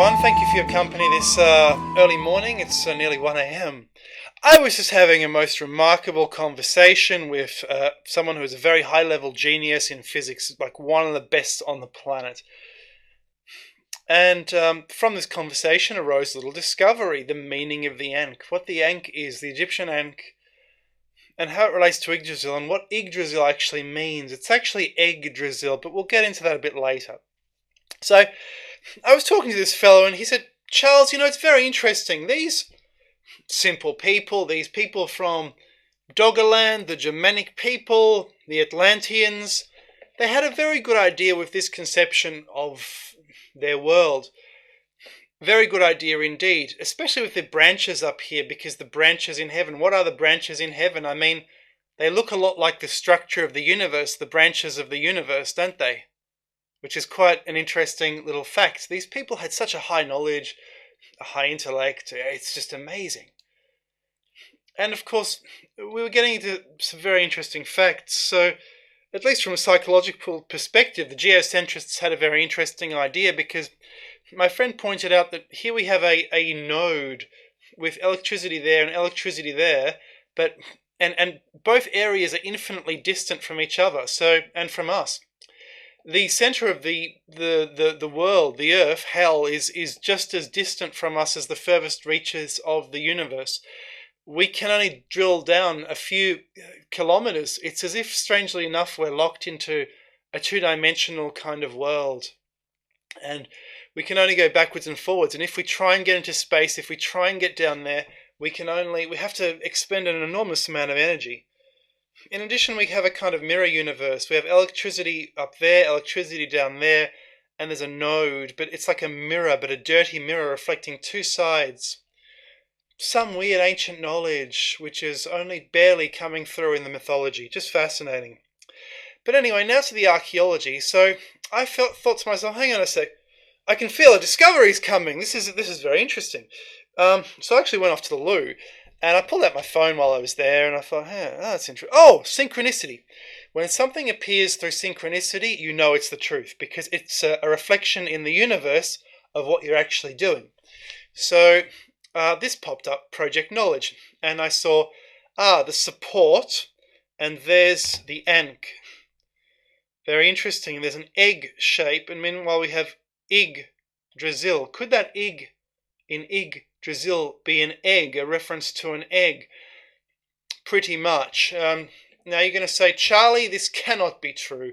everyone, thank you for your company this early morning. It's nearly 1 a.m. I was just having a most remarkable conversation with someone who is a very high-level genius in physics, like one of the best on the planet. And from this conversation arose a little discovery, the meaning of the ANKH, what the ANKH is, the Egyptian ANKH, and how it relates to EGG-Drasyil, and what EGG-Drasyil actually means. It's actually EGG-Drasyil, but we'll get into that a bit later. So I was talking to this fellow and he said, Charles, it's very interesting. These simple people, these people from Doggerland, the Germanic people, the Atlanteans, they had a very good idea with this conception of their world. Very good idea indeed, especially with the branches up here, because the branches in heaven, what are the branches in heaven? I mean, they look a lot like the structure of the universe, the branches of the universe, don't they? Which is quite an interesting little fact. These people had such a high knowledge, a high intellect. It's just amazing. And of course, we were getting into some very interesting facts. So, at least from a psychological perspective, the geocentrists had a very interesting idea, because my friend pointed out that here we have a node with electricity there and electricity there, but and both areas are infinitely distant from each other, and from us. The center of the world, the Earth, hell, is just as distant from us as the furthest reaches of the universe. We can only drill down a few kilometers. It's as if, strangely enough, we're locked into a two-dimensional kind of world. And we can only go backwards and forwards. And if we try and get into space, if we try and get down there, we have to expend an enormous amount of energy. In addition, we have a kind of mirror universe. We have electricity up there, electricity down there, and there's a node, but it's like a mirror, but a dirty mirror reflecting two sides. Some weird ancient knowledge, which is only barely coming through in the mythology. Just fascinating. But anyway, now to the archaeology. So I thought to myself, hang on a sec, I can feel a discovery's coming. This is very interesting. So I actually went off to the loo, and I pulled out my phone while I was there, and I thought, that's interesting. Oh, synchronicity. When something appears through synchronicity, you know it's the truth, because it's a reflection in the universe of what you're actually doing. So this popped up, Project Knowledge, and I saw, the support, and there's the ANKH. Very interesting. There's an egg shape, and meanwhile we have EGG-Drasyil. Could that egg in EGG-Drasyil be an egg, a reference to an egg? Pretty much. Now you're going to say, Charlie, this cannot be true.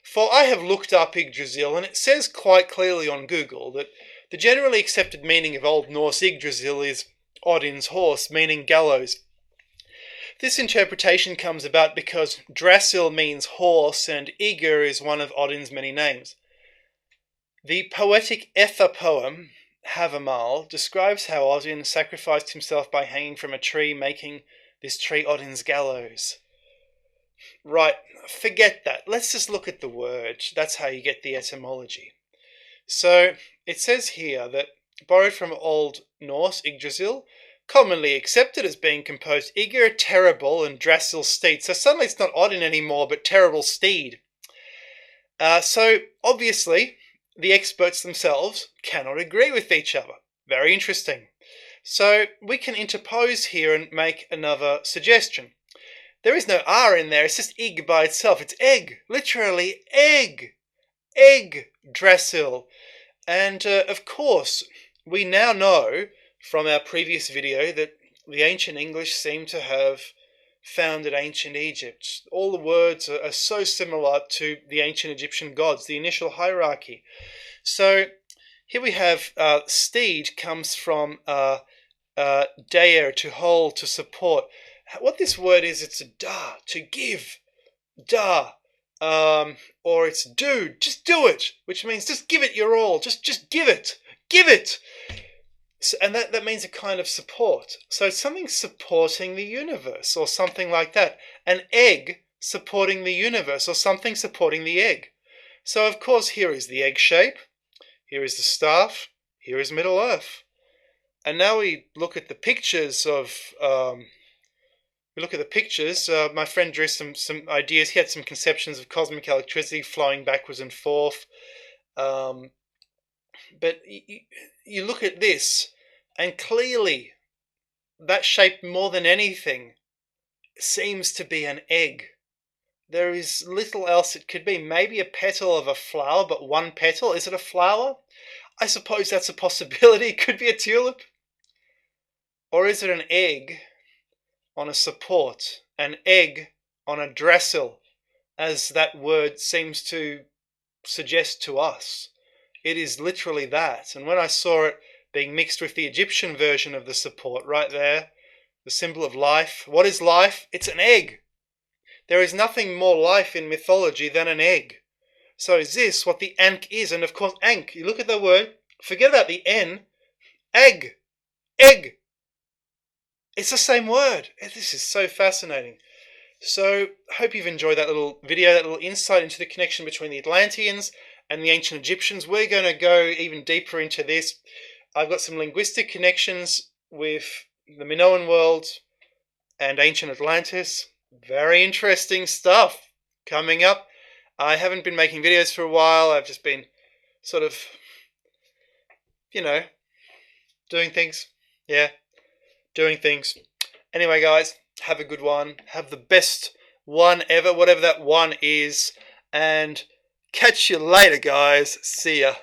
For I have looked up EGG-Drasyil, and it says quite clearly on Google that the generally accepted meaning of Old Norse EGG-Drasyil is Odin's horse, meaning gallows. This interpretation comes about because Drasyil means horse, and Eger is one of Odin's many names. The poetic Ether poem, Havamal, describes how Odin sacrificed himself by hanging from a tree, making this tree Odin's gallows. Right, forget that. Let's just look at the word. That's how you get the etymology. So, it says here that, borrowed from Old Norse, EGG-Drasyil, commonly accepted as being composed Eger, terrible, and Drasyil, steed. So suddenly it's not Odin anymore, but terrible steed. So, obviously, the experts themselves cannot agree with each other. Very interesting. So we can interpose here and make another suggestion. There is no R in there, it's just egg by itself. It's egg, literally egg. EGG-Drasyil. And of course, we now know from our previous video that the ancient English seem to have founded ancient Egypt. All the words are so similar to the ancient Egyptian gods, the initial hierarchy. So here we have steed comes from daer, to hold, to support. What this word is, it's a da, to give, da, or it's do, just do it, which means just give it your all, just give it. So, and that means a kind of support. So it's something supporting the universe, or something like that. An egg supporting the universe, or something supporting the egg. So of course here is the egg shape, here is the staff, here is Middle Earth. And now we look at the pictures of, my friend drew some ideas. He had some conceptions of cosmic electricity flowing backwards and forth. But you look at this, and clearly that shape more than anything seems to be an egg. There is little else it could be. Maybe a petal of a flower, but one petal. Is it a flower? I suppose that's a possibility. It could be a tulip. Or is it an egg on a support? An egg on a drasyl, as that word seems to suggest to us. It is literally that. And when I saw it being mixed with the Egyptian version of the support right there, the symbol of life. What is life? It's an egg. There is nothing more life in mythology than an egg. So is this what the ANKH is? And of course, ANKH, you look at the word, forget about the N, egg, egg. It's the same word. This is so fascinating. So, hope you've enjoyed that little video, that little insight into the connection between the Atlanteans and the ancient Egyptians. We're going to go even deeper into this. I've got some linguistic connections with the Minoan world and ancient Atlantis. Very interesting stuff coming up. I haven't been making videos for a while. I've just been sort of, doing things. Yeah, doing things. Anyway, guys, have a good one. Have the best one ever, whatever that one is. And catch you later, guys. See ya.